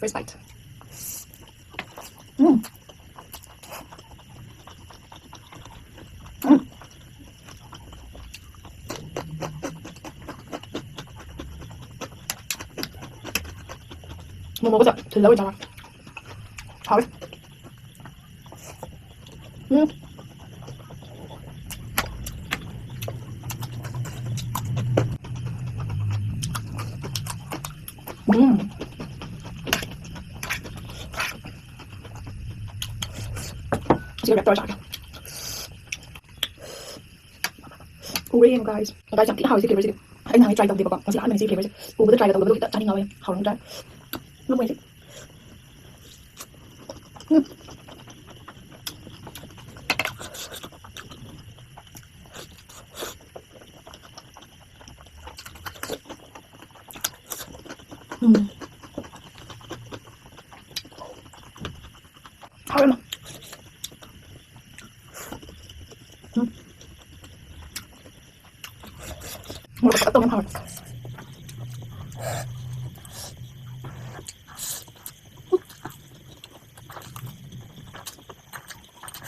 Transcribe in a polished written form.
First bite. Mm. Mm. 뭐 먹으자. 제일 나오잖아. 잘. 음. 음. Chỉ đẹp rồi chả. Korean guys. Guys chẳng kỹ hào gì kiểu gì. Anh hàng try đồng thì bảo còn sẽ ăn mình gì kiểu gì. Cô vừa try đồng vừa được chán ngồi. Hào lắm try. Lúc này. Hào lắm. Một cái tôm em hào.